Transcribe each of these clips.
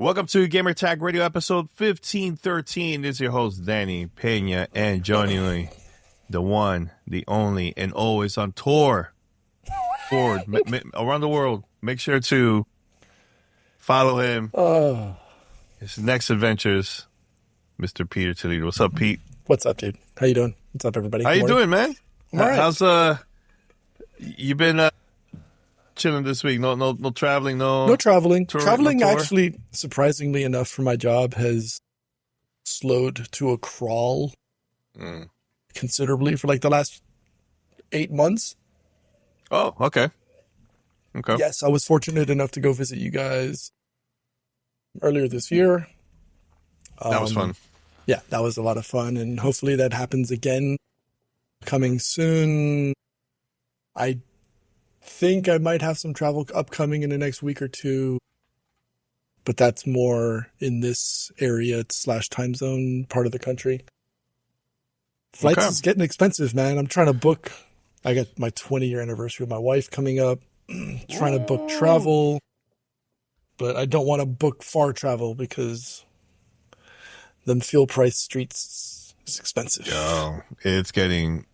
Welcome to Gamertag Radio episode 1513. This is your host, Danny Pena, and joining me, the one, the only, and always on tour around the world. Make sure to follow him. His next adventures, Mr. Peter Toledo. What's up, Pete? What's up, dude? How you doing? What's up, everybody? How you doing, man? I'm all right. How's you been chilling this week? No traveling, no traveling. Traveling no tour? actually, surprisingly enough, for my job has slowed to a crawl considerably for like the last 8 months. Oh, okay. Yes, I was fortunate enough to go visit you guys earlier this year. That was fun. Yeah, that was a lot of fun, and hopefully that happens again coming soon. I think I might have some travel upcoming in the next week or two, but that's more in this area / time zone part of the country. Flights is getting expensive, man. I'm trying to book. I got my 20-year anniversary with my wife coming up. Trying to book travel, but I don't want to book far travel because them fuel price streets is expensive. Oh, it's getting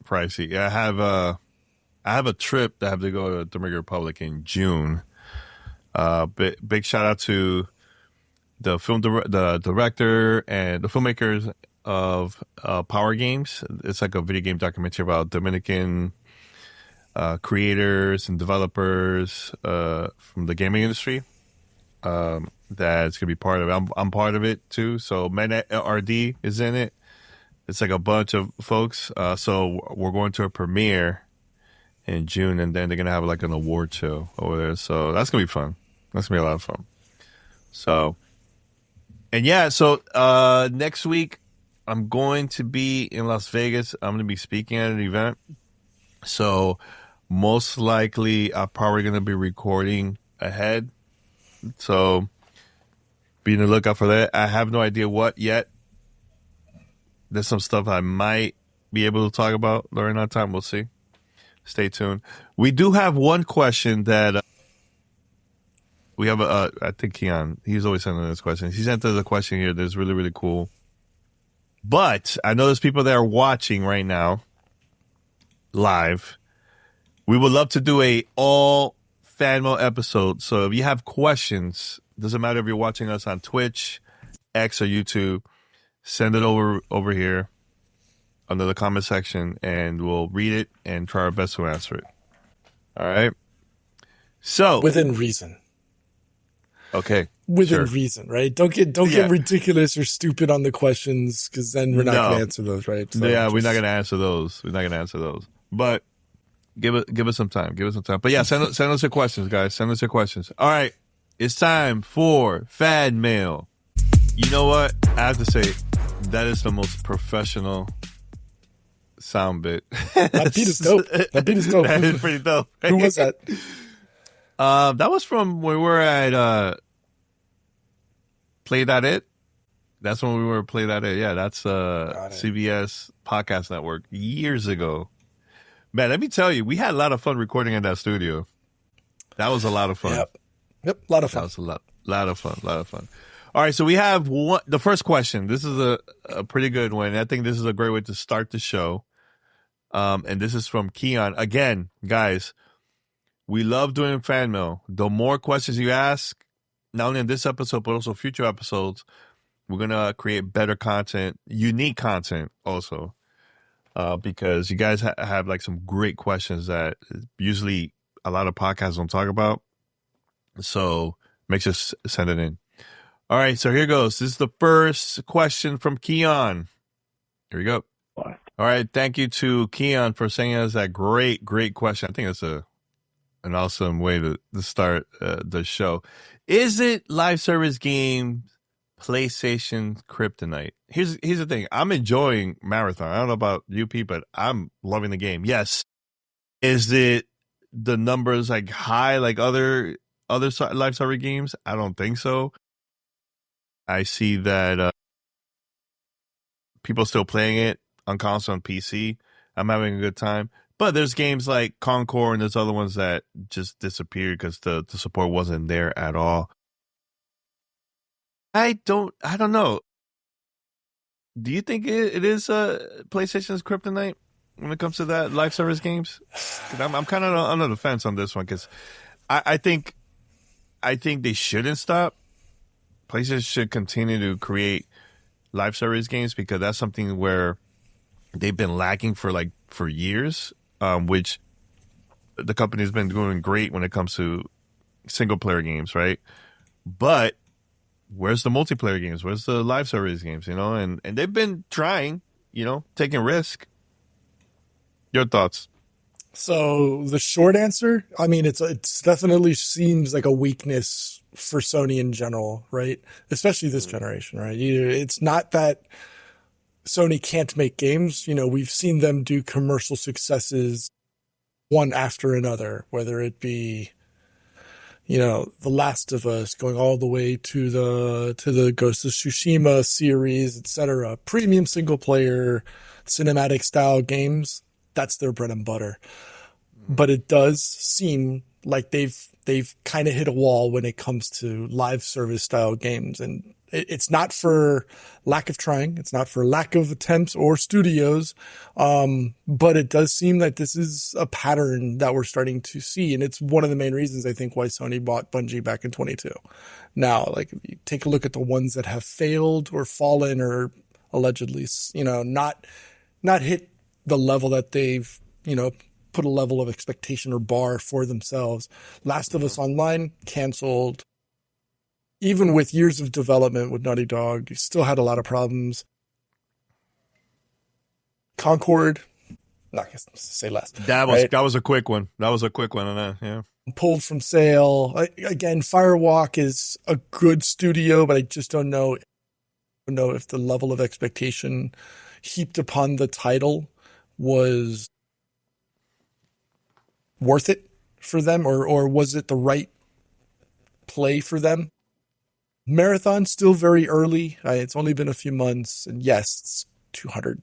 pricey. I have a trip that I have to go to Dominican Republic in June. Big shout out to the the director and the filmmakers of Power Games. It's like a video game documentary about Dominican creators and developers from the gaming industry. That's gonna be part of it. I'm part of it too. So Men RD is in it. It's like a bunch of folks. So we're going to a premiere in June, and then they're gonna have like an award show over there. So that's gonna be fun. That's gonna be a lot of fun. So, and yeah, so next week I'm going to be in Las Vegas. I'm gonna be speaking at an event. So most likely I'm probably gonna be recording ahead. So be on the lookout for that. I have no idea what yet. There's some stuff I might be able to talk about during that time. We'll see. Stay tuned. We do have one question that we have. I think Keon, he's always sending us questions. He sent us a question here that's really, really cool. But I know there's people that are watching right now live. We would love to do a all fan mail episode. So if you have questions, doesn't matter if you're watching us on Twitch, X, or YouTube, send it over here under the comment section, and we'll read it and try our best to answer it. All right. So within reason. Okay. Within reason, right? Don't get ridiculous or stupid on the questions, because then we're not going to answer those, right? So we're not going to answer those. But give us some time. But yeah, send us your questions, guys. Send us your questions. All right. It's time for fan mail. You know what? I have to say, that is the most professional sound bit. That beat is dope. That is pretty dope. Who was that? That was from when we were at Play That It. That's when we were at Play That It. Yeah, that's CBS Podcast Network years ago. Man, let me tell you, we had a lot of fun recording in that studio. That was a lot of fun. Yep, a lot of fun. That was a lot of fun. All right, so we have the first question. This is a pretty good one. I think this is a great way to start the show. And this is from Keon. Again, guys, we love doing fan mail. The more questions you ask, not only in this episode, but also future episodes, we're going to create better content, unique content also. Because you guys have like some great questions that usually a lot of podcasts don't talk about. So make sure to send it in. All right, so here goes. This is the first question from Keon. Here we go. All right, thank you to Keon for sending us that great question. I think it's an awesome way to start the show. Is it live service games PlayStation kryptonite? Here's the thing. I'm enjoying Marathon. I don't know about you, Pete, but I'm loving the game. Yes. Is it the numbers like high like other live service games? I don't think so. I see that people still playing it on console and PC. I'm having a good time. But there's games like Concord and there's other ones that just disappeared because the support wasn't there at all. I don't know. Do you think it is PlayStation's kryptonite when it comes to that live service games? 'Cause I'm kind of on the fence on this one because I think they shouldn't stop. PlayStation should continue to create live service games because that's something where they've been lacking for years, which the company's been doing great when it comes to single player games, right? But where's the multiplayer games? Where's the live service games? And they've been trying, taking risk. Your thoughts? So the short answer, I mean, it's definitely seems like a weakness for Sony in general, right? Especially this generation, right? It's not that Sony can't make games. We've seen them do commercial successes one after another, whether it be, The Last of Us going all the way to the Ghost of Tsushima series, etc. Premium single player cinematic style games. That's their bread and butter. But it does seem like they've kind of hit a wall when it comes to live service style games. And it's not for lack of trying. It's not for lack of attempts or studios. But it does seem like this is a pattern that we're starting to see. And it's one of the main reasons I think why Sony bought Bungie back in 22. Now, you take a look at the ones that have failed or fallen or allegedly, not hit the level that they've, put a level of expectation or bar for themselves. Last of Us Online canceled. Even with years of development with Naughty Dog, you still had a lot of problems. Concord, not gonna say less. That was a quick one. That was a quick one on that. Yeah. Pulled from sale. Again, Firewalk is a good studio, but I just don't know if the level of expectation heaped upon the title was worth it for them, or was it the right play for them? Marathon still very early. It's only been a few months, and yes, it's 200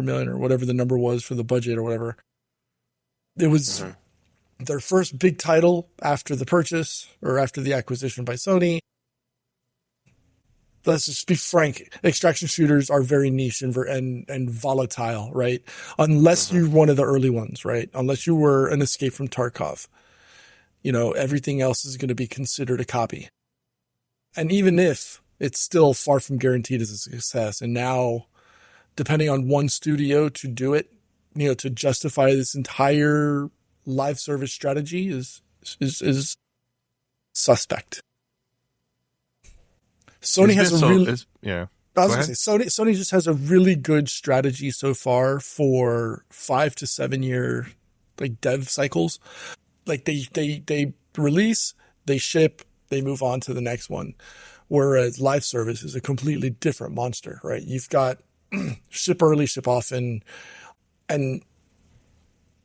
million or whatever the number was for the budget or whatever. It was their first big title after the purchase or after the acquisition by Sony. Let's just be frank. Extraction shooters are very niche and volatile, right? Unless you're one of the early ones, right? Unless you were an Escape from Tarkov, everything else is going to be considered a copy. And even if it's still far from guaranteed as a success, and now, depending on one studio to do it, to justify this entire live service strategy is suspect. Sony has a really, yeah. I was going to say, Sony just has a really good strategy so far for 5 to 7 year dev cycles. They release, they ship, they move on to the next one. Whereas live service is a completely different monster, right? You've got ship early, ship often, and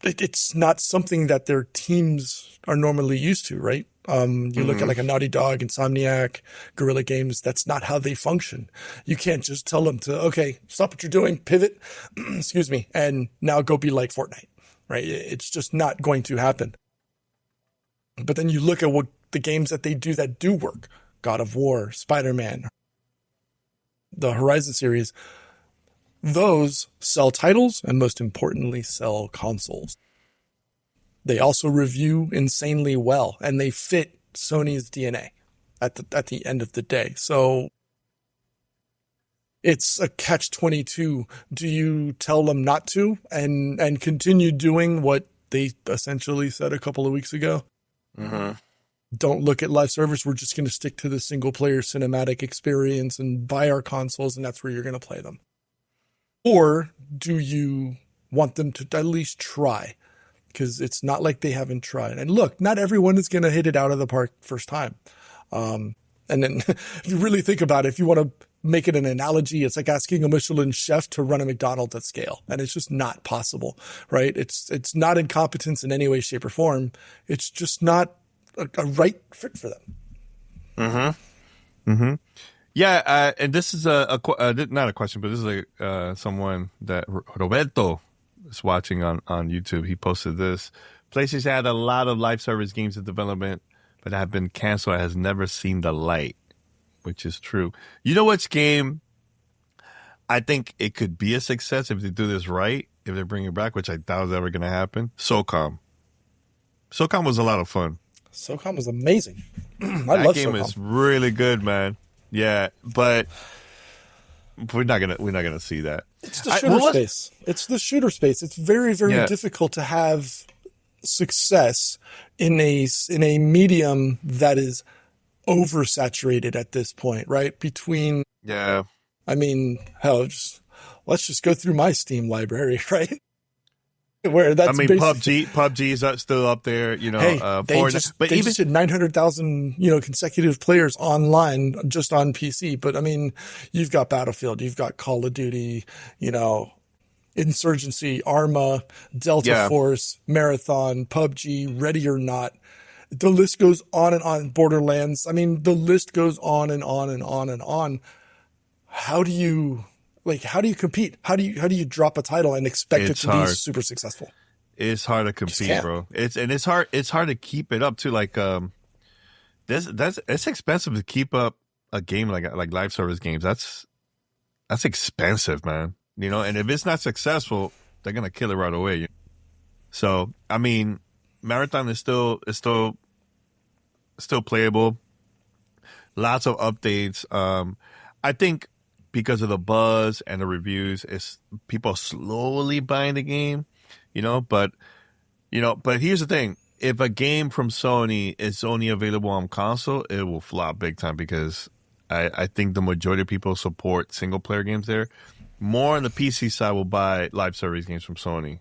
it's not something that their teams are normally used to, right? You look at a Naughty Dog, Insomniac, Guerrilla Games, that's not how they function. You can't just tell them to, okay, stop what you're doing, pivot, excuse me, and now go be like Fortnite, right? It's just not going to happen. But then you look at what the games that they do work. God of War, Spider-Man, the Horizon series, those sell titles and most importantly sell consoles. They also review insanely well, and they fit Sony's DNA at the end of the day. So it's a catch-22. Do you tell them not to and continue doing what they essentially said a couple of weeks ago? Mm-hmm. Don't look at live service. We're just going to stick to the single-player cinematic experience and buy our consoles, and that's where you're going to play them. Or do you want them to at least try? Because it's not like they haven't tried. And look, not everyone is going to hit it out of the park first time. And then if you really think about it, if you want to make it an analogy, it's like asking a Michelin chef to run a McDonald's at scale. And it's just not possible, right? It's not incompetence in any way, shape, or form. It's just not a right fit for them. Mm-hmm. Mm-hmm. Yeah, and this is not a question, but this is someone that Roberto is watching on YouTube. He posted this. PlayStation had a lot of live service games in development, but have been canceled. Has never seen the light. which is true. You know which game I think it could be a success if they do this right, if they bring it back, which I doubt is ever going to happen? SOCOM. SOCOM was a lot of fun. SOCOM was amazing. I that love game SOCOM. is really good, man. Yeah, but we're not gonna see that. It's the shooter space. It's the shooter space. It's very, very difficult to have success in a medium that is oversaturated at this point, right? Between I mean, hell, let's just go through my Steam library, right? Where that's PUBG is still up there, you know. Hey, they just did 900,000, consecutive players online just on PC. But I mean, you've got Battlefield, you've got Call of Duty, Insurgency, Arma, Delta Force, Marathon, PUBG, Ready or Not. The list goes on and on. Borderlands. I mean, the list goes on and on and on and on. How do you compete? How do you drop a title and expect it to be super successful? It's hard to compete, bro. It's hard to keep it up too. Like it's expensive to keep up a game like live service games. That's expensive, man. And if it's not successful, they're gonna kill it right away. So I mean, Marathon is still playable. Lots of updates. I think because of the buzz and the reviews, it's people slowly buying the game, but here's the thing. If a game from Sony is only available on console, it will flop big time because I think the majority of people support single player games there. More on the PC side will buy live service games from Sony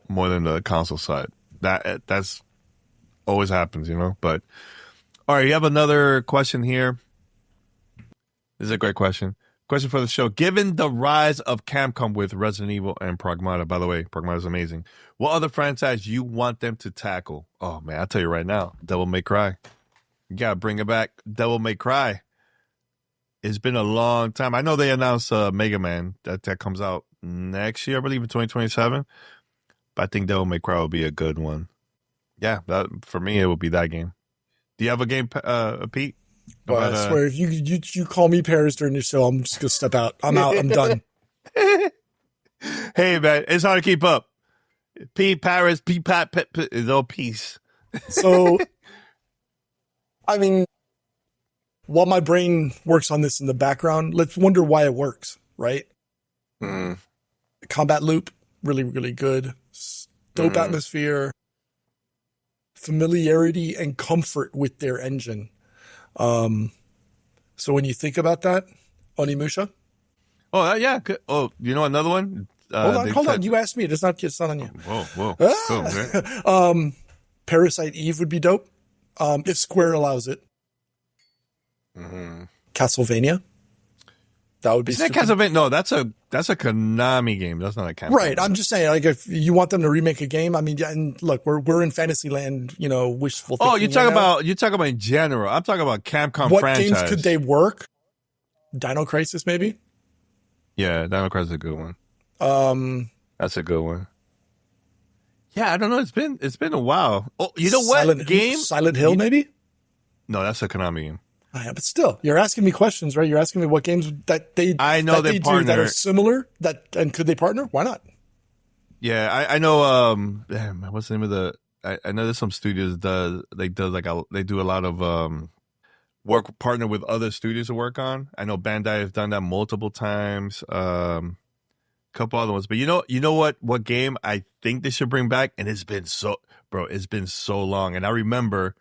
more than the console side. That's always happens, but all right, you have another question here. This is a great question. Question for the show. Given the rise of Capcom with Resident Evil and Pragmata, by the way, Pragmata is amazing. What other franchise you want them to tackle? Oh, man, I'll tell you right now. Devil May Cry. You got to bring it back. Devil May Cry. It's been a long time. I know they announced Mega Man that comes out next year, I believe in 2027. But I think Devil May Cry will be a good one. Yeah, for me, it will be that game. Do you have a game, Pete? Well, I swear, if you call me Paris during the show, I'm just going to step out. I'm out. I'm done. Hey, man, it's hard to keep up. Paris, Pat, is all peace. So, I mean, while my brain works on this in the background, let's wonder why it works, right? Mm. Combat loop, really, really good. Dope atmosphere, familiarity, and comfort with their engine. So when you think about that, Onimusha. Oh, yeah. Oh, another one? Hold on. You asked me. It's not on you. Whoa. Cool, Parasite Eve would be dope. If Square allows it. Mm-hmm. Castlevania. That would be. Isn't that Castlevania? No, that's a Konami game. That's not a Castlevania. Right. I'm just saying, like, if you want them to remake a game, I mean, and look, we're in Fantasyland, wishful thinking. Oh, you're talking about in general. I'm talking about Capcom what franchise. What games could they work? Dino Crisis, maybe. Yeah, Dino Crisis is a good one. That's a good one. Yeah, I don't know. It's been a while. Oh, you know what Silent Hill, maybe. No, that's a Konami game. Yeah, but still, you're asking me questions, right? You're asking me what games that they do that are similar. And could they partner? Why not? Yeah, I know. What's the name of the? I know there's some studios they do a lot of partner with other studios to work on. I know Bandai has done that multiple times. Couple other ones, but you know what game I think they should bring back, and it's been so long, and I remember.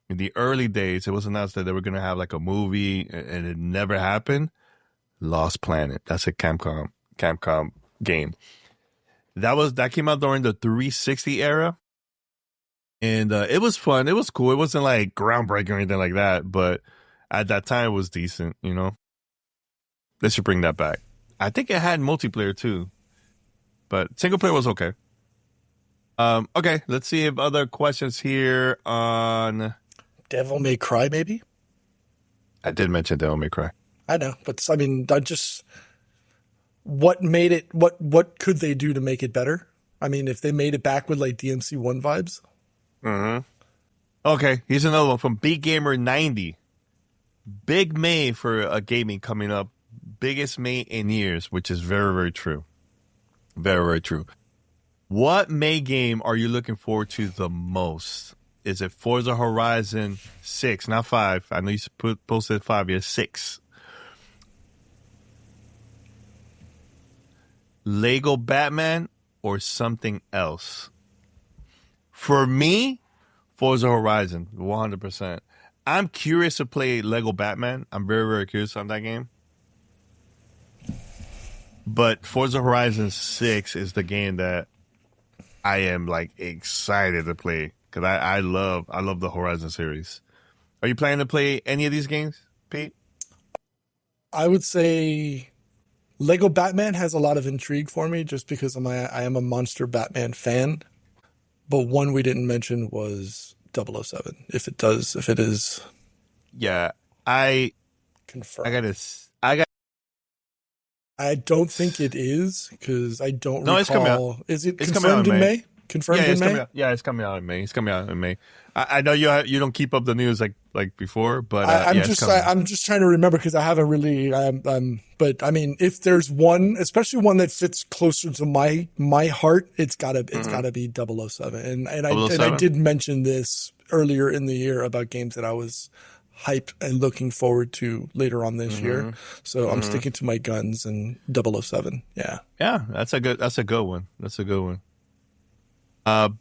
In the early days, it was announced that they were going to have like a movie, and it never happened. Lost Planet. That's a Capcom game. That came out during the 360 era, and it was fun. It was cool. It wasn't like groundbreaking or anything like that, but at that time, it was decent. They should bring that back. I think it had multiplayer too, but single player was okay. Okay, let's see if other questions here on. Devil May Cry, maybe? I did mention Devil May Cry. I know, but I mean, what made it, what could they do to make it better? I mean, if they made it back with like DMC1 vibes. Mm-hmm. Okay, here's another one from Big Gamer 90. Big May for gaming coming up. Biggest May in years, which is very, very true. Very, very true. What May game are you looking forward to the most? Is it Forza Horizon 6, not 5? I know you posted 5. Yeah, 6. Lego Batman or something else? For me, Forza Horizon, 100%. I'm curious to play Lego Batman. I'm very, very curious on that game. But Forza Horizon 6 is the game that I am like excited to play because I love the Horizon series. Are you planning to play any of these games, Pete? I would say Lego Batman has a lot of intrigue for me just because I am a Monster Batman fan. But one we didn't mention was 007. If it is. Yeah, I confirmed. I don't think it is because I don't recall. It's coming out. Is it confirmed in May? Confirmed in May? It's coming out in May. It's coming out in May. I know you don't keep up the news like before, but I'm just trying to remember because I haven't really. But I mean, if there's one, especially one that fits closer to my heart, it's gotta be 007. And I did mention this earlier in the year about games that I was hyped and looking forward to later on this year. So I'm sticking to my guns and 007. Yeah. Yeah, that's a good one. That's a good one.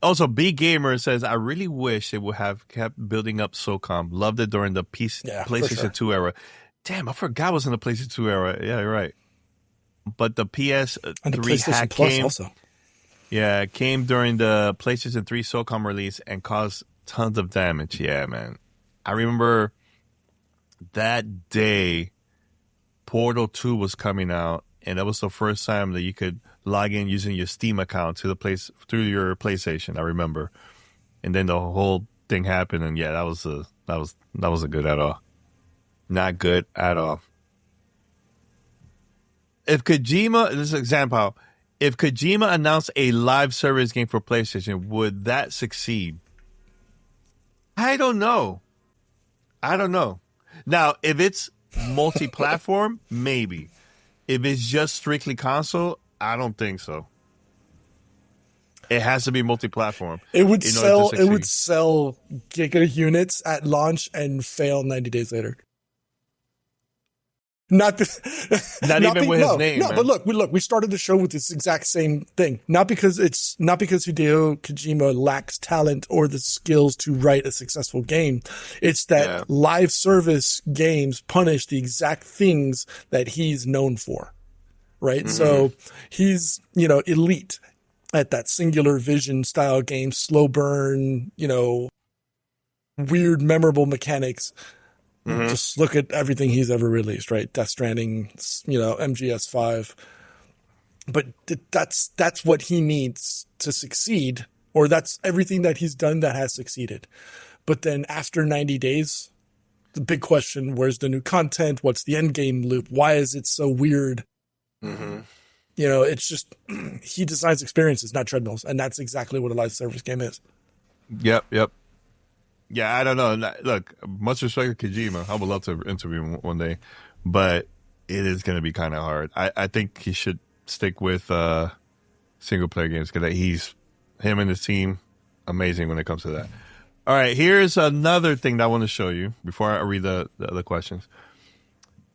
Also, B Gamer says, I really wish they would have kept building up SOCOM. Loved it during the PlayStation 2 era. Damn, I forgot it was in the PlayStation 2 era. Yeah, you're right. But the PS3 hack came also. Yeah, it came during the PlayStation 3 SOCOM release and caused tons of damage. Yeah, man. I remember that day Portal 2 was coming out, and that was the first time that you could log in using your Steam account through your PlayStation. I remember, and then the whole thing happened, and yeah, that wasn't good at all. Not good at all. If Kojima, this is an example, if Kojima announced a live service game for PlayStation, would that succeed? I don't know. Now, if it's multi-platform, maybe. If it's just strictly console, I don't think so. It has to be multi-platform. It would sell giga units at launch and fail 90 days later. Not even with his name. No, man. But look, we started the show with this exact same thing. Not because Hideo Kojima lacks talent or the skills to write a successful game. It's that live service games punish the exact things that he's known for. Right? Mm-hmm. So he's, elite at that singular vision style game, slow burn, weird, memorable mechanics. Mm-hmm. Just look at everything he's ever released, right? Death Stranding, MGS5. But that's what he needs to succeed, or that's everything that he's done that has succeeded. But then after 90 days, the big question, where's the new content? What's the end game loop? Why is it so weird? Mm-hmm. It's just, he designs experiences, not treadmills. And that's exactly what a live service game is. Yep. Yeah, I don't know. Look, much respect to Kojima. I would love to interview him one day, but it is going to be kind of hard. I think he should stick with single player games because him and his team, amazing when it comes to that. All right, here's another thing that I want to show you before I read the other questions.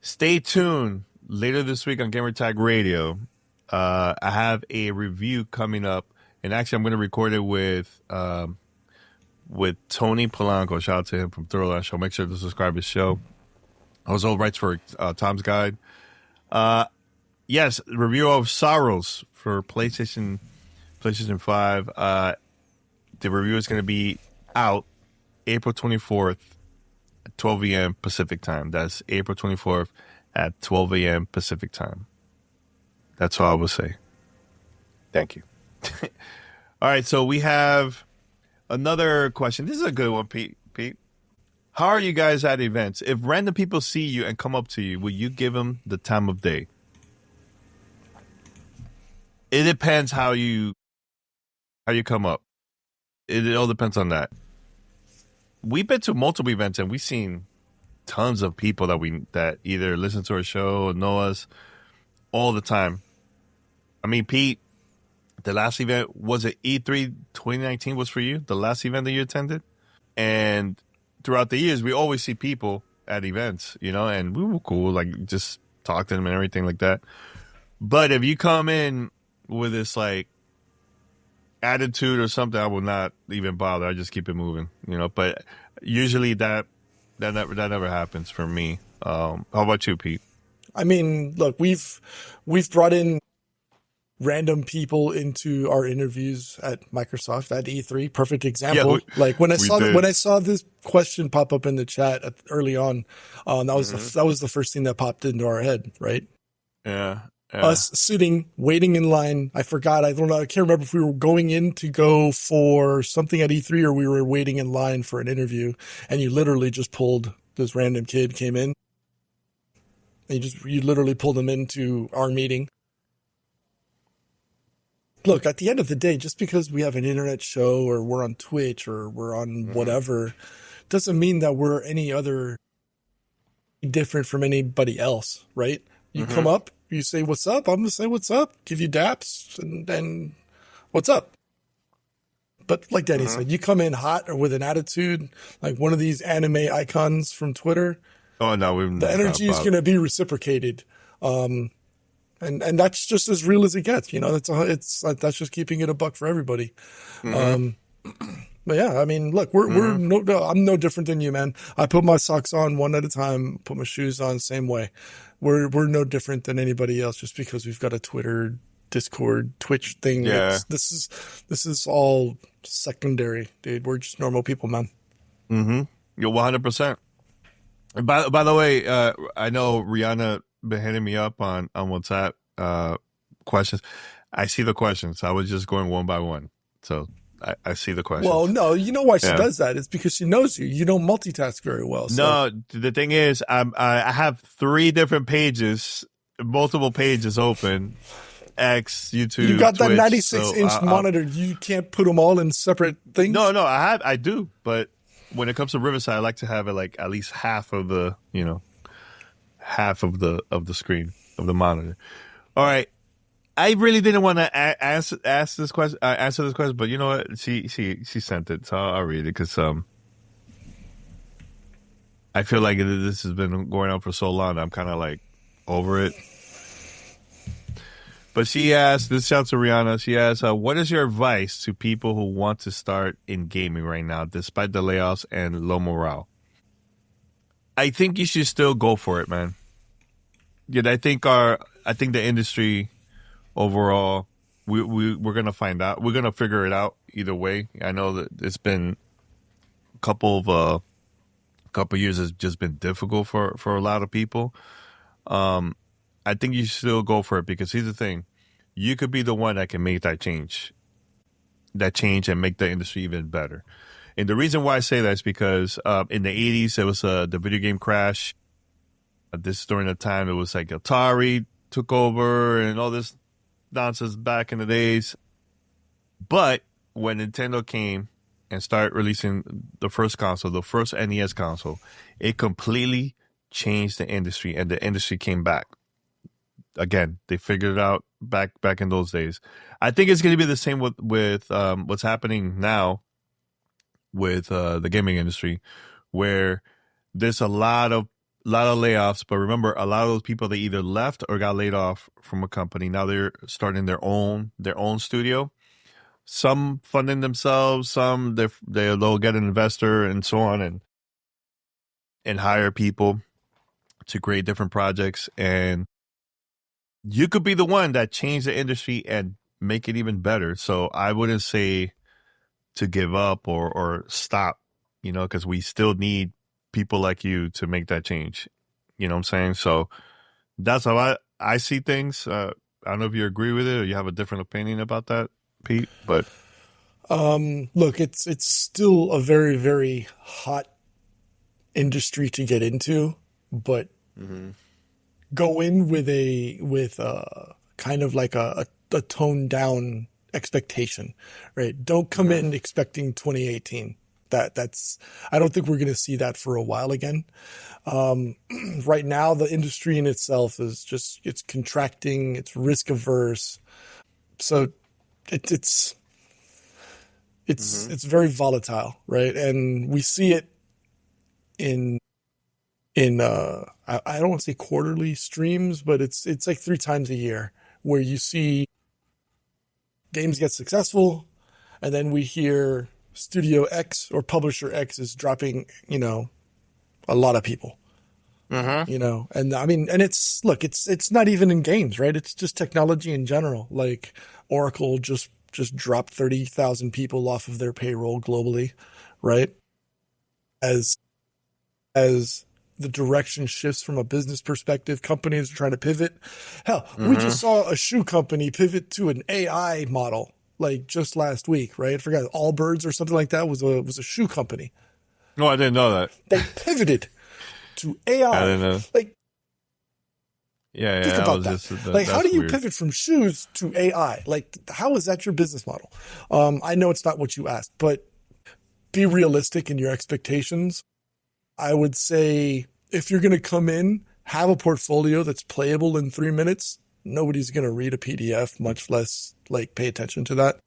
Stay tuned. Later this week on Gamertag Radio, I have a review coming up, and actually I'm going to record it with Tony Polanco. Shout out to him from Throwline Show. Make sure to subscribe to his show. Also writes for Tom's Guide. Yes, review of Sorrows for PlayStation 5. The review is going to be out April 24th at 12 a.m. Pacific time. That's April 24th at 12 a.m. Pacific time. That's all I will say. Thank you. All right, so we have another question. This is a good one, Pete. How are you guys at events? If random people see you and come up to you, will you give them the time of day? It depends how you come up. It all depends on that. We've been to multiple events and we've seen tons of people that either listen to our show or know us all the time. I mean, Pete, the last event, was it E3 2019 was for you? The last event that you attended? And throughout the years, we always see people at events, and we were cool, like just talk to them and everything like that. But if you come in with this like attitude or something, I will not even bother. I just keep it moving, But usually that never happens for me. How about you, Pete? I mean, look, we've brought in random people into our interviews at Microsoft at E3. Perfect example. Like when I saw this question pop up in the chat early on, that was the first thing that popped into our head, right? Yeah. Us sitting, waiting in line. I forgot. I don't know. I can't remember if we were going in to go for something at E3 or we were waiting in line for an interview. And you literally just pulled this random kid came in. And you literally pulled him into our meeting. Look, at the end of the day, just because we have an internet show or we're on Twitch or we're on whatever, doesn't mean that we're any other different from anybody else, right? You come up, you say, what's up? I'm going to say, what's up? Give you daps and then what's up? But like Danny said, you come in hot or with an attitude, like one of these anime icons from Twitter. Oh, no. The energy is going to be reciprocated. And that's just as real as it gets, that's just keeping it a buck for everybody. But yeah, I mean, look, I'm no different than you, man. I put my socks on one at a time, put my shoes on same way. We're no different than anybody else just because we've got a Twitter, Discord, Twitch thing. Yeah. This is all secondary, dude. We're just normal people, man. You're 100%. By the way, I know Rihanna been hitting me up on WhatsApp questions. I see the questions. I was just going one by one. So I see the questions. Well, no, you know why she does that? It's because she knows you. You don't multitask very well. So. No, the thing is, I have 3 different pages, multiple pages open. X, YouTube, you got that Twitch, 96-inch monitor. You can't put them all in separate things? No, I do. But when it comes to Riverside, I like to have it like at least half of the, half of the screen of the monitor. All right, I really didn't want to answer this question, but you know what? She sent it, so I'll read it because I feel like this has been going on for so long. I'm kind of like over it. But she asked, this shouts to Rihanna. She asked, "What is your advice to people who want to start in gaming right now, despite the layoffs and low morale?" I think you should still go for it, man. Yeah, I think the industry overall, we're gonna find out. We're gonna figure it out either way. I know that it's been a couple years has just been difficult for a lot of people. I think you should still go for it because here's the thing: you could be the one that can make that change and make the industry even better. And the reason why I say that is because in the 80s, there was the video game crash. This is during the time it was like Atari took over and all this nonsense back in the days. But when Nintendo came and started releasing the first console, the first NES console, it completely changed the industry, and the industry came back. Again, they figured it out back in those days. I think it's going to be the same with what's happening now with the gaming industry, where there's a lot of layoffs. But remember, a lot of those people, they either left or got laid off from a company. Now they're starting their own studio. Some funding themselves, some they'll get an investor and so on, and hire people to create different projects. And you could be the one that changed the industry and make it even better. So I wouldn't say to give up or stop, because we still need people like you to make that change. You know what I'm saying? So that's how I see things. I don't know if you agree with it or you have a different opinion about that, Pete, but look, it's still a very, very hot industry to get into, but go in with a kind of like a toned down expectation, right? Don't come in expecting 2018. that's I don't think we're going to see that for a while again. Right now, the industry in itself is it's contracting, it's risk averse, so it's very volatile, right? And we see it in I don't want to say quarterly streams, but it's like 3 times a year where you see games get successful, and then we hear Studio X or Publisher X is dropping, a lot of people. And I mean, and it's not even in games, right? It's just technology in general. Like Oracle just dropped 30,000 people off of their payroll globally, right? As the direction shifts from a business perspective, companies are trying to pivot. Hell, we just saw a shoe company pivot to an AI model like just last week, right? I forgot, Allbirds or something like that was a shoe company. No, I didn't know that. They pivoted to AI. I didn't know. Like, yeah. Think about that. How do you pivot from shoes to AI? Like, how is that your business model? I know it's not what you asked, but be realistic in your expectations. I would say if you're going to come in, have a portfolio that's playable in 3 minutes. Nobody's going to read a PDF, much less like pay attention to that.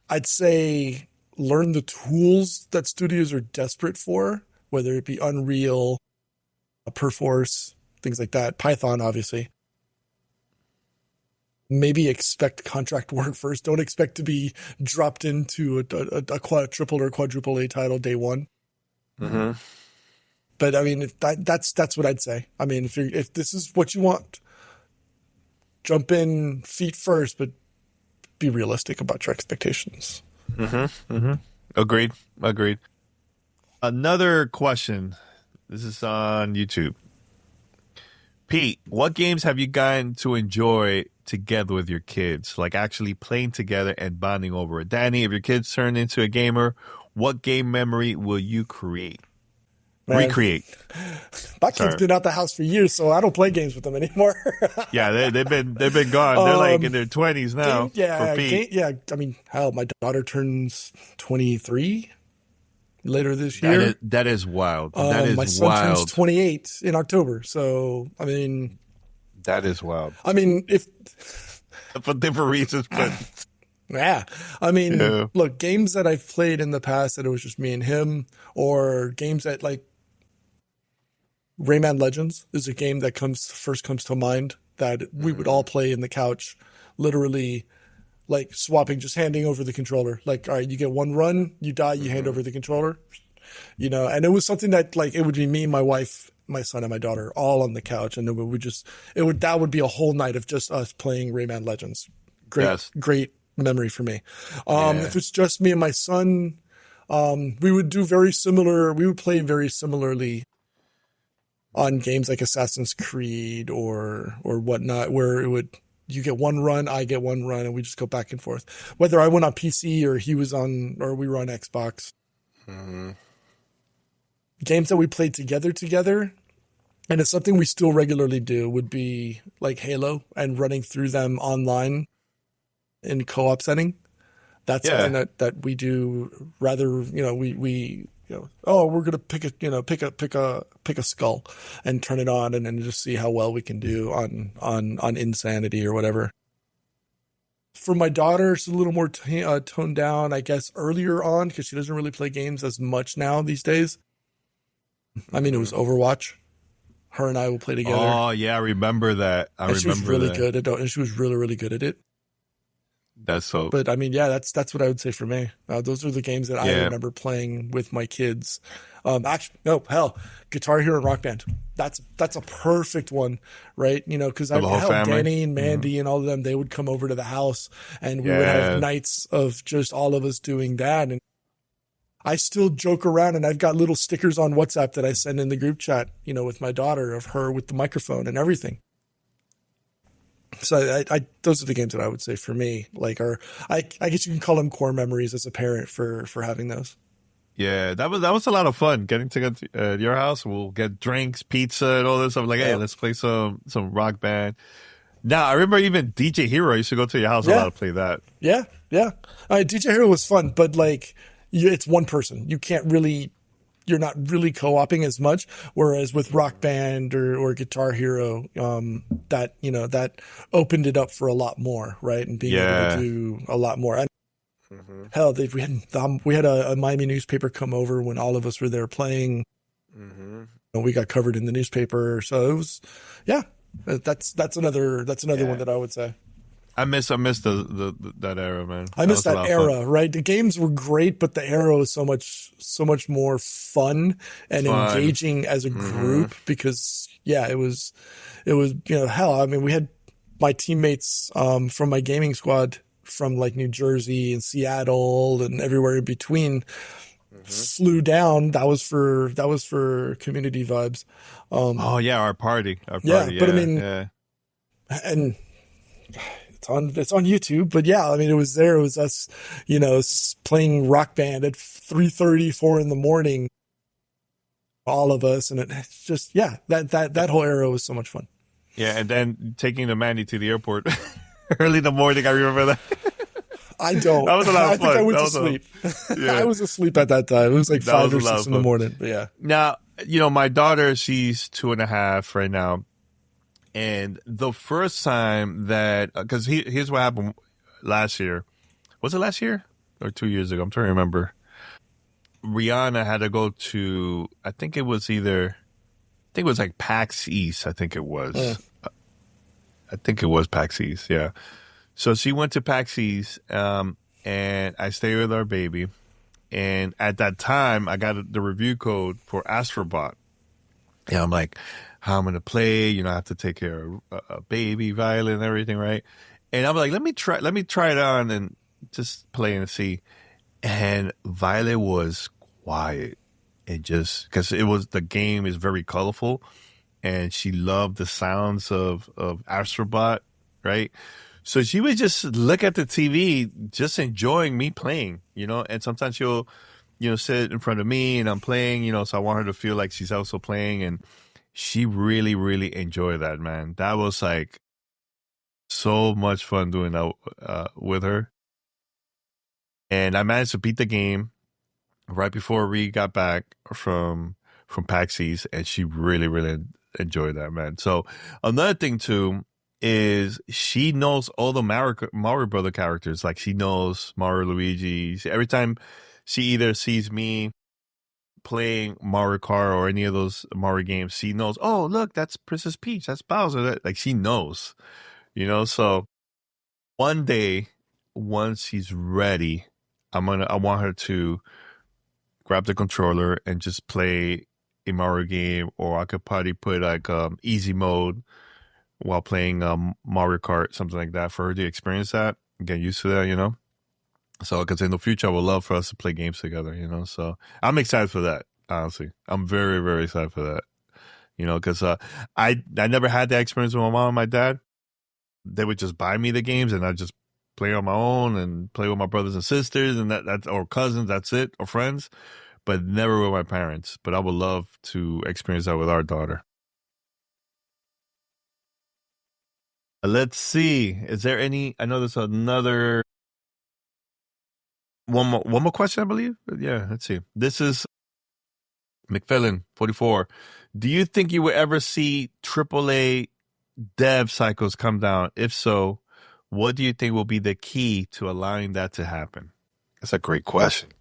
I'd say learn the tools that studios are desperate for, whether it be Unreal, Perforce, things like that. Python, obviously. Maybe expect contract work first. Don't expect to be dropped into a triple or quadruple A title day one. But I mean, that's what I'd say. I mean, if this is what you want, jump in feet first, but be realistic about your expectations. Agreed. Another question. This is on YouTube. Pete, what games have you gotten to enjoy together with your kids? Like actually playing together and bonding over it. Danny, if your kids turn into a gamer, what game memory will you create? Recreate. My kids been out the house for years, so I don't play games with them anymore. Yeah, they've been gone. They're like in their 20s now. I mean, hell, my daughter turns 23 later this year. That is wild. That is my son wild. turns 28 in October. So I mean, that is wild. I mean, if for different reasons, but yeah, I mean, look, games that I've played in the past that it was just me and him, or games that like Rayman Legends is a game that comes to mind that we would all play in the couch, literally like swapping, just handing over the controller. Like, all right, you get one run, you die, you hand over the controller, and it was something that like, it would be me, my wife, my son and my daughter all on the couch. And that would be a whole night of just us playing Rayman Legends. Great memory for me. If it's just me and my son, we would play very similarly on games like Assassin's Creed or whatnot, where you get one run, I get one run, and we just go back and forth. Whether I went on PC or we were on Xbox. Games that we played together, and it's something we still regularly do, would be like Halo and running through them online in co-op setting. That's something that we do. Rather, we're gonna pick a skull and turn it on and then just see how well we can do on Insanity or whatever. For my daughter, it's a little more toned down, I guess, earlier on, because she doesn't really play games as much now these days. I mean, it was Overwatch. Her and I will play together. Oh yeah, I remember that. She was really good at it, and she was really, really good at it. That's so. But I mean, yeah, that's what I would say for me. Those are the games that I remember playing with my kids. Guitar Hero and Rock Band. That's a perfect one, right? Because Danny and Mandy and all of them, they would come over to the house, and we would have nights of just all of us doing that. And I still joke around, and I've got little stickers on WhatsApp that I send in the group chat, with my daughter, of her with the microphone and everything. So those are the games that I would say for me, I guess you can call them core memories as a parent for having those. Yeah, that was a lot of fun getting together at your house. We'll get drinks, pizza, and all this stuff. Hey, let's play some Rock Band. Now, I remember even DJ Hero used to go to your house a lot to play that. Yeah. DJ Hero was fun, but it's one person. You're not really co-oping as much. Whereas with Rock Band or Guitar Hero, that opened it up for a lot more, right? And being able to do a lot more. And hell, we had a Miami newspaper come over when all of us were there playing. And we got covered in the newspaper. So it was, yeah, that's another one that I would say. I miss that era, man. I miss that era, right? The games were great, but the era was so much more fun and engaging as a group because, it was, hell, I mean, we had my teammates from my gaming squad from like New Jersey and Seattle and everywhere in between flew down. That was for community vibes. Our party. Yeah, but I mean, and it's on YouTube, but yeah, I mean, it was us, playing Rock Band at 3:30, 4 in the morning, all of us. And it's just, that whole era was so much fun. Yeah. And then taking the Manny to the airport early in the morning. I remember that. I don't. That was a lot of fun. I think I went to sleep. I was asleep at that time. It was like 5 or 6 in the morning. But yeah. Now, my daughter, she's 2.5 right now. And the first time that, because here's what happened last year. Was it last year or 2 years ago? I'm trying to remember. Rihanna had to go to, I think it was like PAX East. I think it was. I think it was PAX East. Yeah. So she went to PAX East, and I stayed with our baby. And at that time, I got the review code for Astrobot. And I'm like, how I'm going to play, I have to take care of a baby, Violet, and everything, right? And I'm like, let me try it on and just play and see. And Violet was quiet. It just, because the game is very colorful, and she loved the sounds of Astrobot, right? So she would just look at the TV, just enjoying me playing, and sometimes she'll, sit in front of me and I'm playing, so I want her to feel like she's also playing. And she really, really enjoyed that, man. That was like so much fun doing that with her. And I managed to beat the game right before we got back from PAX East, and she really, really enjoyed that, man. So another thing too is she knows all the Mario Brother characters. Like she knows Mario, Luigi. Every time she either sees me playing Mario Kart or any of those Mario games, she knows, oh, look, that's Princess Peach, that's Bowser. Like she knows, so one day, once she's ready, I want her to grab the controller and just play a Mario game, or I could probably put like easy mode while playing Mario Kart, something like that, for her to experience that, get used to that, So, because in the future, I would love for us to play games together, So, I'm excited for that, honestly. I'm very, very excited for that, because I never had that experience with my mom and my dad. They would just buy me the games, and I just play on my own and play with my brothers and sisters, and that's or cousins, that's it, or friends, but never with my parents. But I would love to experience that with our daughter. Let's see. Is there any? I know there's another. One more question, I believe. Yeah, let's see. This is McFellin, 44. Do you think you will ever see AAA dev cycles come down? If so, what do you think will be the key to allowing that to happen? That's a great question.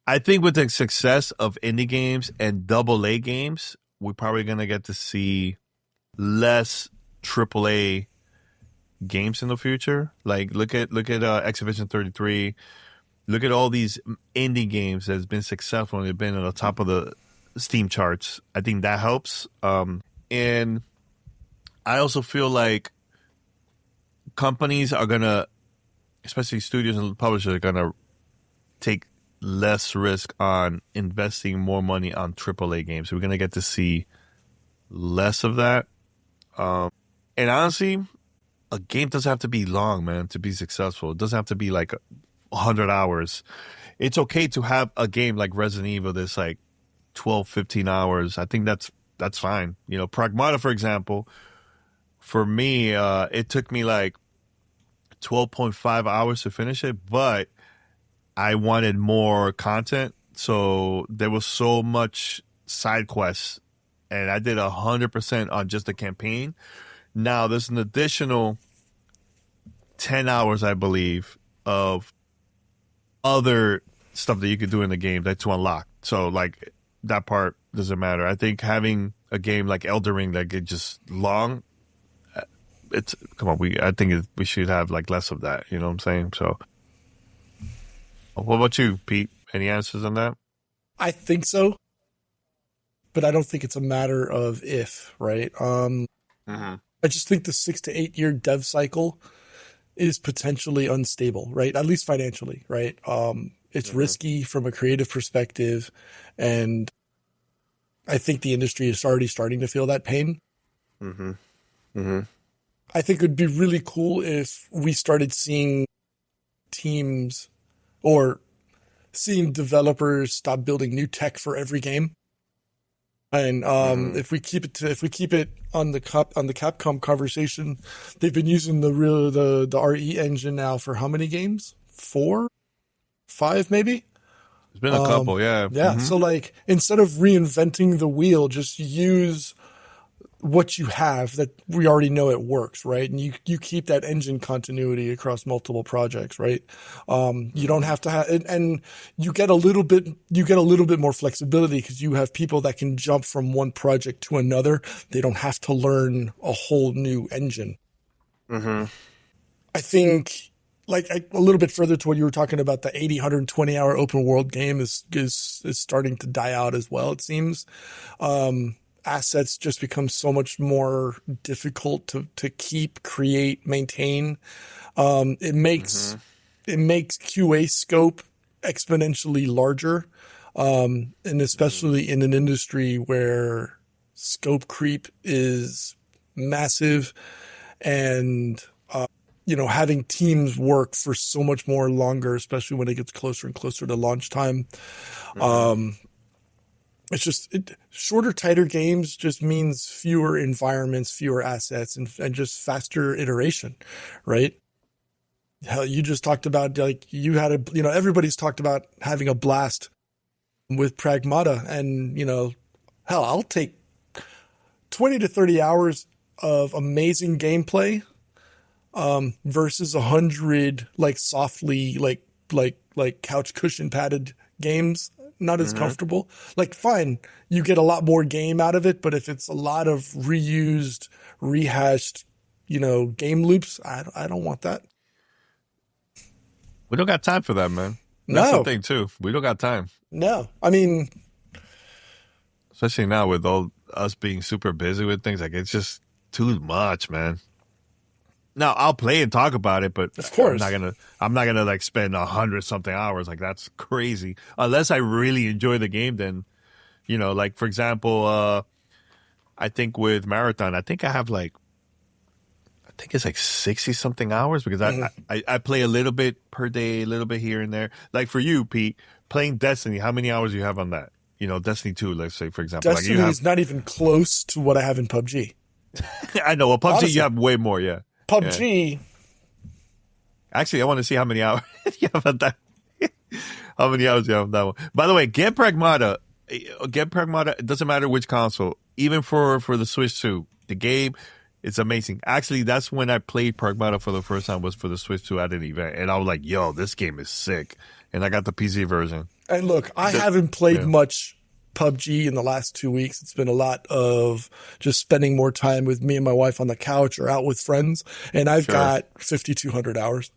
I think with the success of indie games and AA games, we're probably going to get to see less AAA games in the future. Like look at Exhibition 33. Look at all these indie games that's been successful and they've been at the top of the Steam charts. I think that helps. And I also feel like companies are gonna, especially studios and publishers, are gonna take less risk on investing more money on AAA games. So we're gonna get to see less of that. And honestly, a game doesn't have to be long, man, to be successful. It doesn't have to be like 100 hours. It's okay to have a game like Resident Evil that's like 12, 15 hours. I think that's fine. Pragmata, for example, for me, it took me like 12.5 hours to finish it, but I wanted more content. So there was so much side quests, and I did 100% on just the campaign. Now there's an additional 10 hours, I believe, of other stuff that you could do in the game that to unlock. So like that part doesn't matter. I think having a game like Elden Ring that get just long, it's come on. I think we should have like less of that. You know what I'm saying? So, what about you, Pete? Any answers on that? I think so, but I don't think it's a matter of if, right? I just think the 6 to 8 year dev cycle is potentially unstable, right? At least financially, right? It's risky from a creative perspective, and I think the industry is already starting to feel that pain. I think it would be really cool if we started seeing teams or seeing developers stop building new tech for every game. And if we keep it on the Capcom conversation, they've been using the RE engine now for how many games? 4, 5, maybe. It's been a couple, yeah. Yeah. So like, instead of reinventing the wheel, just use what you have that we already know it works, right? And you keep that engine continuity across multiple projects, right? You don't have to have, and you get a little bit more flexibility because you have people that can jump from one project to another. They don't have to learn a whole new engine. I think like a little bit further to what you were talking about, the 80, 120 hour open world game is starting to die out as well. It seems, assets just become so much more difficult to keep, create, maintain. It makes QA scope exponentially larger. And especially in an industry where scope creep is massive, and having teams work for so much more longer, especially when it gets closer and closer to launch time. It's just shorter, tighter games just means fewer environments, fewer assets, and just faster iteration, right? Hell, you just talked about like you had everybody's talked about having a blast with Pragmata, and hell, I'll take 20 to 30 hours of amazing gameplay versus 100 like softly like couch cushion padded games. Not as comfortable. Like, fine, you get a lot more game out of it, but if it's a lot of reused, rehashed, game loops, I don't want that. We don't got time for that, man. That's the thing too. We don't got time. No, I mean, especially now with all us being super busy with things, like it's just too much, man. Now I'll play and talk about it, but of course I'm not gonna like spend 100-something hours. Like that's crazy. Unless I really enjoy the game, then like for example, I think with Marathon, I think it's like 60-something hours because I play a little bit per day, a little bit here and there. Like for you, Pete, playing Destiny, how many hours do you have on that? Destiny 2, let's say for example. Destiny is not even close to what I have in PUBG. I know. Well, PUBG honestly, you have way more, yeah. PUBG. Yeah. Actually, I want to see how many hours you have on that. How many hours you have on that one? By the way, get Pragmata. It doesn't matter which console. Even for the Switch 2, the game is amazing. Actually, that's when I played Pragmata for the first time. Was for the Switch 2 at an event, and I was like, "Yo, this game is sick." And I got the PC version. And look, I haven't played much PUBG in the last 2 weeks. It's been a lot of just spending more time with me and my wife on the couch or out with friends. And I've got 5,200 hours.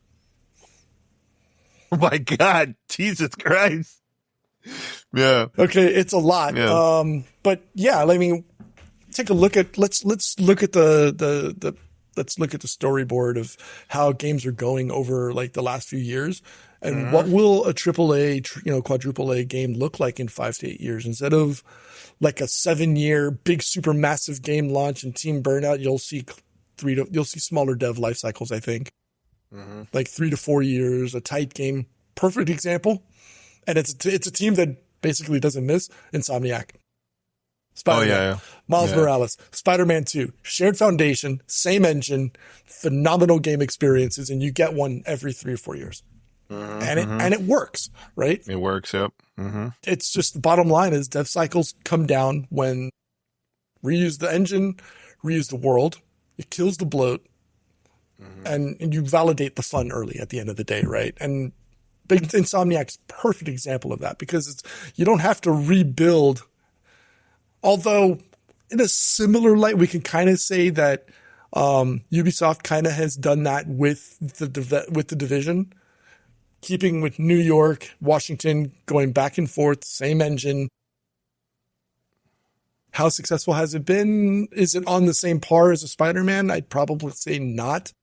Oh my God. Jesus Christ. Yeah. Okay. It's a lot. Yeah. But yeah, I mean, take a look at, let's look at let's look at the storyboard of how games are going over like the last few years. And what will a AAA, quadruple A game look like in 5 to 8 years? Instead of like a 7-year big super massive game launch and team burnout, you'll see smaller dev life cycles. I think like 3 to 4 years, a tight game. Perfect example, and it's a team that basically doesn't miss. Insomniac, Spider-Man, Miles Morales, Spider-Man 2, shared foundation, same engine, phenomenal game experiences, and you get one every 3 or 4 years. and it works, right? It works. Yep. It's just the bottom line is dev cycles come down when reuse the engine, reuse the world. It kills the bloat, and you validate the fun early at the end of the day, right? And Big Insomniac's perfect example of that because you don't have to rebuild. Although, in a similar light, we can kind of say that Ubisoft kind of has done that with the Division, keeping with New York, Washington, going back and forth, same engine. How successful has it been? Is it on the same par as a Spider-Man? I'd probably say not.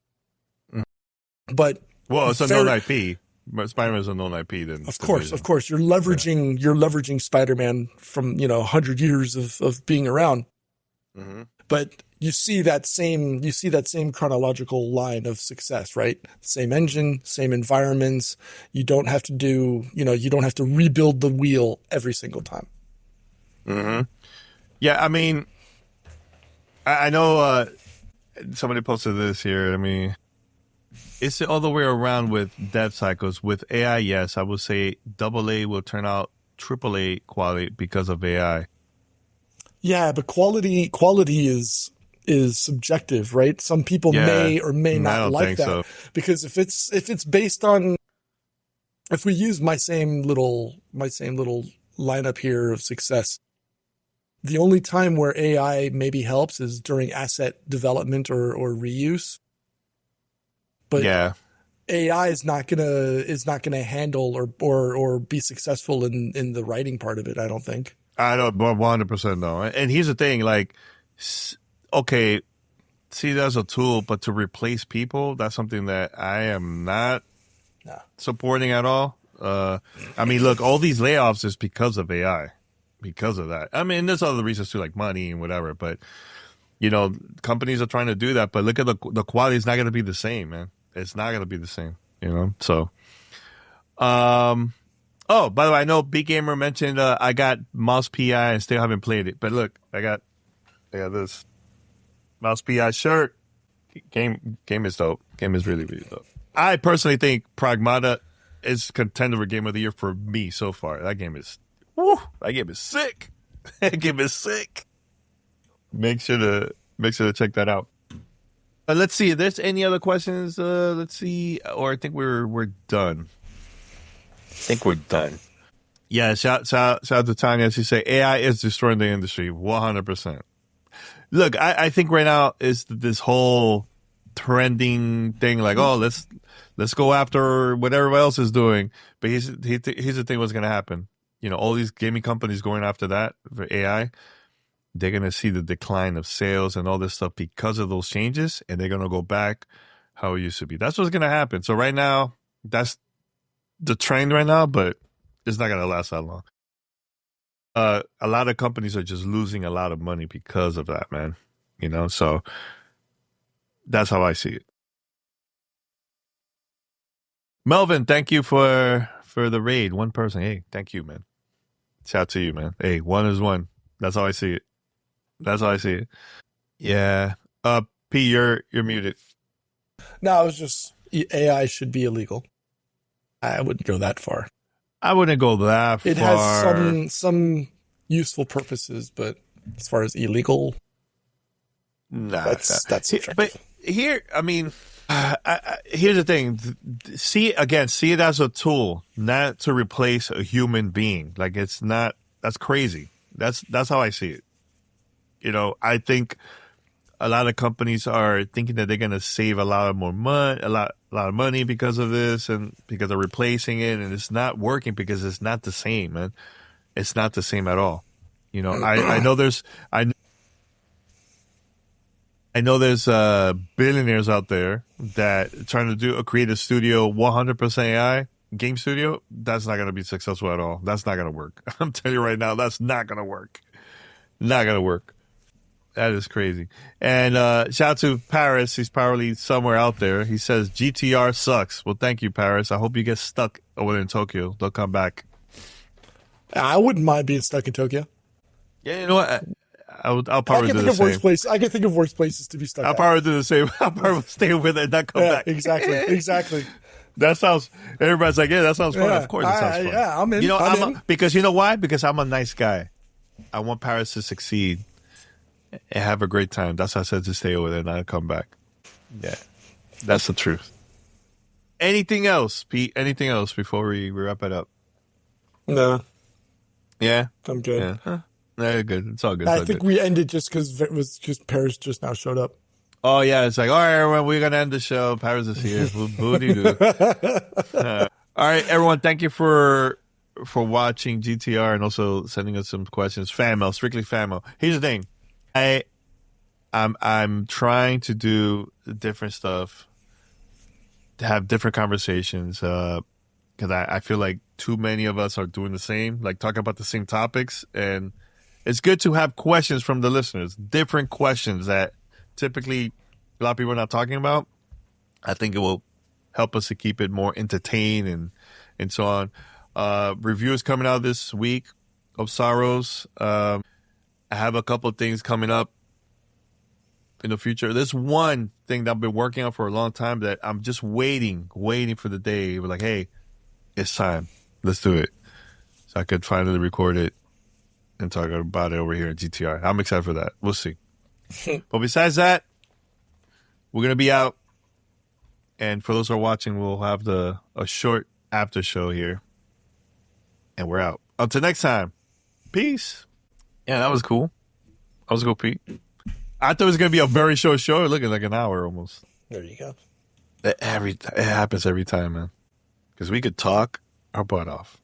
But well, it's a known IP. Spider-Man is a known IP. Then of course, you're leveraging Spider-Man from 100 years of being around. But you see that same chronological line of success, right? Same engine, same environments. You don't have to rebuild the wheel every single time. Yeah, I mean, I know somebody posted this here. I mean, it's the other way around with dev cycles. With AI, yes, I would say AA will turn out AAA quality because of AI. Yeah, but quality is subjective, right? Some people may or may not like that so. Because if it's based on, if we use my same little lineup here of success, the only time where AI maybe helps is during asset development or reuse. But AI is not gonna handle or be successful in the writing part of it. I don't think. I don't 100% no. And here's the thing, like, okay, see, that's a tool, but to replace people, that's something that I am not supporting at all. I mean, look, all these layoffs is because of AI, because of that. I mean, there's other reasons too, like money and whatever, but companies are trying to do that. But look at the quality is not going to be the same, man. It's not going to be the same, So, oh, by the way, I know Big Gamer mentioned I got Mouse PI and still haven't played it. But look, I got this Mouse PI shirt. Game is dope. Game is really, really dope. I personally think Pragmata is contender for Game of the Year for me so far. That game is sick. That game is sick. Make sure to check that out. Let's see. If there's any other questions? Let's see. Or I think we're done. Yeah, shout out to Tanya. She say AI is destroying the industry 100%. Look, I think right now is this whole trending thing, like, oh, let's go after what everybody else is doing. But here's the thing: what's going to happen? All these gaming companies going after that for AI, they're going to see the decline of sales and all this stuff because of those changes, and they're going to go back how it used to be. That's what's going to happen. So right now, that's the trend right now, but it's not going to last that long. A lot of companies are just losing a lot of money because of that, man. So that's how I see it. Melvin, thank you for the raid. One person. Hey, thank you, man. Shout out to you, man. Hey, one is one. That's how I see it. Yeah. P, you're muted. No, it was just AI should be illegal. I wouldn't go that far. I wouldn't go that far. It has some useful purposes, but as far as illegal, that's subjective. But here, I mean, here's the thing: see it as a tool, not to replace a human being. Like, it's not. That's crazy. That's how I see it. I think a lot of companies are thinking that they're going to save a lot of money because of this and because they're replacing it, and it's not working because it's not the same, man. It's not the same at all. I know there's billionaires out there that trying to create a studio 100% AI game studio. That's not going to be successful at all. That's not going to work. I'm telling you right now, that's not going to work. Not going to work. That is crazy. And shout out to Paris. He's probably somewhere out there. He says GTR sucks. Well, thank you, Paris. I hope you get stuck over there in Tokyo. They'll come back. I wouldn't mind being stuck in Tokyo. Yeah, you know what? I'll probably do the same. I can think of worse places to be stuck. I'll probably do the same. I'll probably stay with it and not come back. Exactly. That sounds. Everybody's like, yeah, that sounds fun. Yeah. Of course, it sounds fun. Yeah, I'm in. You know, I'm in. because you know why? Because I'm a nice guy. I want Paris to succeed and have a great time. That's why I said to stay over there and not come back. Yeah, that's the truth. Anything else, Pete? Anything else before we wrap it up? No, Yeah, I'm good. yeah. Huh? No, good. It's all good. I think we ended just because it was just Paris just now showed up. Oh yeah, it's like, all right, everyone, we're gonna end the show. Paris is here. Booty doo. All right, everyone, thank you for watching GTR and also sending us some questions. Fan mail, strictly fan mail. Here's the thing, I'm trying to do different stuff, to have different conversations, because I feel like too many of us are doing the same, like talking about the same topics, and it's good to have questions from the listeners, different questions that typically a lot of people are not talking about. I think it will help us to keep it more entertained and so on. Reviews coming out this week of Sorrows. I have a couple of things coming up in the future. There's one thing that I've been working on for a long time that I'm just waiting for the day. We're like, hey, it's time. Let's do it. So I could finally record it and talk about it over here in GTR. I'm excited for that. We'll see. But besides that, we're going to be out. And for those who are watching, we'll have a short after show here. And we're out. Until next time. Peace. Yeah, that was cool. That was cool, Pete. I thought it was going to be a very short show. It looked like an hour almost. There you go. It happens every time, man. Because we could talk our butt off.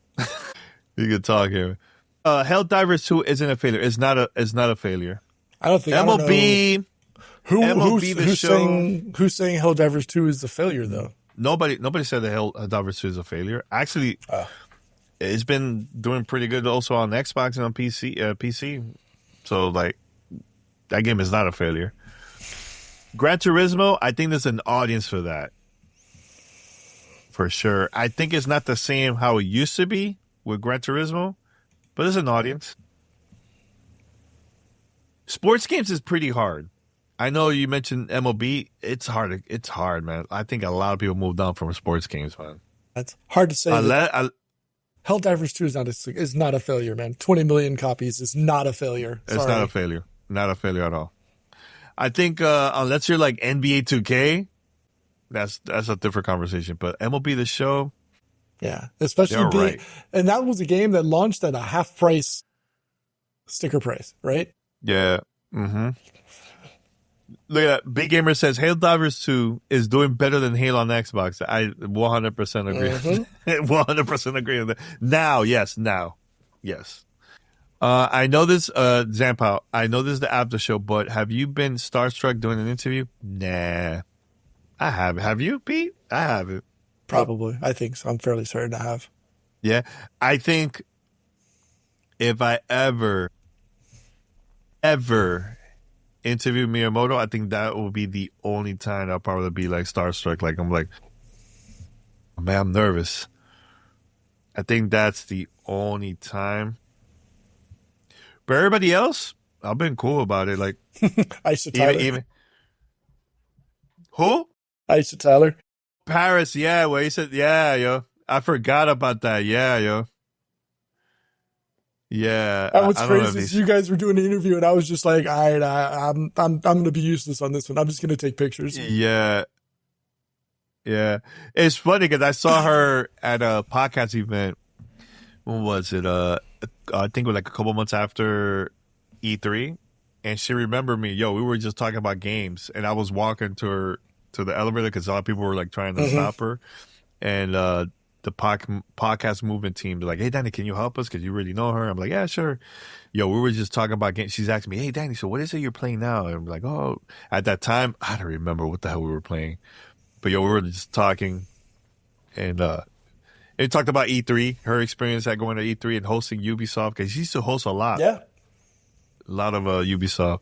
We could talk here. Helldivers 2 isn't a failure. It's not a failure. I don't think MLB. Who's saying Helldivers 2 is a failure though? Nobody said that Helldivers 2 is a failure. Actually, it's been doing pretty good also on Xbox and on PC. So like that game is not a failure. Gran Turismo, I think there's an audience for that. For sure. I think it's not the same how it used to be with Gran Turismo, but there's an audience. Sports games is pretty hard. I know you mentioned MLB. It's hard. It's hard, man. I think a lot of people moved on from sports games, man. That's hard to say. Helldivers 2 is not a failure, man. 20 million copies is not a failure. Sorry. It's not a failure. Not a failure at all. I think unless you're like NBA 2K, that's a different conversation. But MLB The Show, yeah, especially right. And that was a game that launched at a half price sticker price, right? Yeah. Mm-hmm. Look at that. Big Gamer says Helldivers 2 is doing better than Halo on Xbox. I 100% agree. Mm-hmm. 100% agree with that. Now, yes. I know this, Zampao, I know this is the after show, but have you been starstruck doing an interview? Nah. I haven't. Have you, Pete? I haven't. Probably. I think so. I'm fairly certain I have. Yeah. I think if I ever interview Miyamoto, I think that will be the only time I'll probably be like starstruck. Like, I'm like, man, I'm nervous. I think that's the only time. But everybody else, I've been cool about it. Like, Aisha Tyler. Even who? Aisha Tyler. Paris, yeah. Well, he said, yeah, yo. I forgot about that. Yeah, yo. Yeah. And what's crazy is you guys were doing an interview, and I was just like, all right, I'm going to be useless on this one. I'm just going to take pictures. Yeah. Yeah. It's funny because I saw her at a podcast event. When was it? I think it was like a couple months after E3, and she remembered me. Yo, we were just talking about games, and I was walking to the elevator because a lot of people were like trying to stop her, and the podcast movement team, they're like, "Hey, Danny, can you help us? Because you really know her." I'm like, "Yeah, sure." Yo, we were just talking about games. She's asking me, "Hey, Danny, so what is it you're playing now?" And I'm like, "Oh," at that time, I don't remember what the hell we were playing, but yo, we were just talking, and it talked about E3, her experience at going to E3 and hosting Ubisoft, because she used to host a lot. Yeah. A lot of Ubisoft.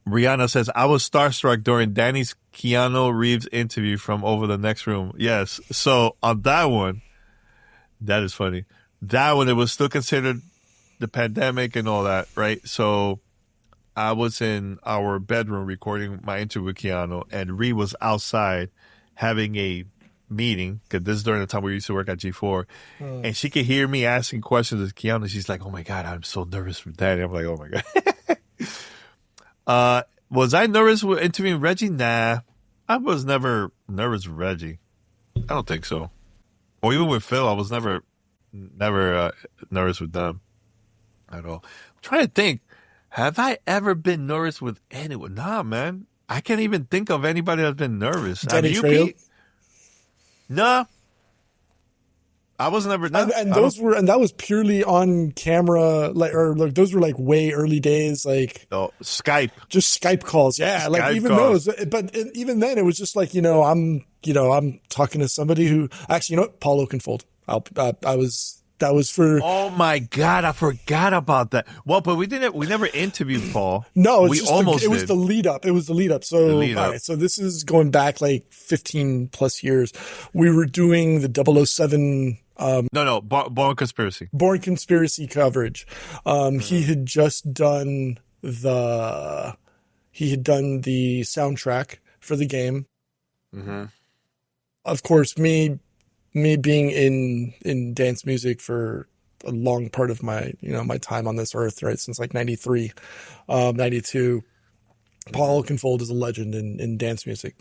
Rihanna says, I was starstruck during Danny's Keanu Reeves interview from over the next room. Yes. So on that one, that is funny. That one, it was still considered the pandemic and all that, right? So I was in our bedroom recording my interview with Keanu, and Ree was outside. having a meeting, because this is during the time we used to work at G4, and she could hear me asking questions to Keanu. She's like, "Oh my God, I'm so nervous for that." And I'm like, "Oh my God." Was I nervous with interviewing Reggie? Nah, I was never nervous with Reggie. I don't think so. Or even with Phil, I was never nervous with them at all. I'm trying to think. Have I ever been nervous with anyone? Nah, man. I can't even think of anybody that's been nervous. Danny Have you, Trejo? Pete? No. I was never. No, and that was purely on camera, those were like way early days, like Skype, just Skype calls. Yeah, like Skype even calls. those, but even then, it was just like I'm talking to somebody who actually, Paul Oakenfold. That was for. Oh my God, I forgot about that. Well, but we never interviewed Paul. No, it was the lead up. It was the lead up. So, all right, so this is going back like 15 plus years. We were doing the 007. Born Conspiracy. Born Conspiracy coverage. He had just done the soundtrack for the game. Mm-hmm. Of course, me being in dance music for a long part of my my time on this earth, right, since like 93, 92. Paul Oakenfold is a legend in dance music,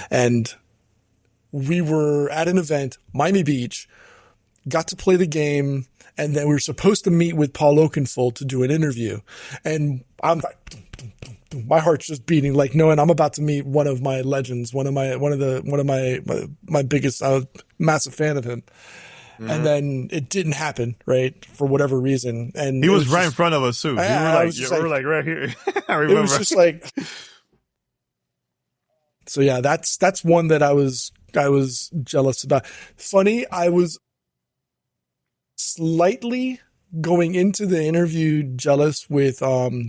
and we were at an event, Miami Beach, got to play the game, and then we were supposed to meet with Paul Oakenfold to do an interview. And I'm like, my heart's just beating, like knowing I'm about to meet one of my legends, one of my biggest, massive fan of him. Mm-hmm. And then it didn't happen, right, for whatever reason. And he was right in front of us too. We were like right here. I remember. It was just like. So yeah, that's one that I was jealous about. Funny, I was slightly going into the interview jealous with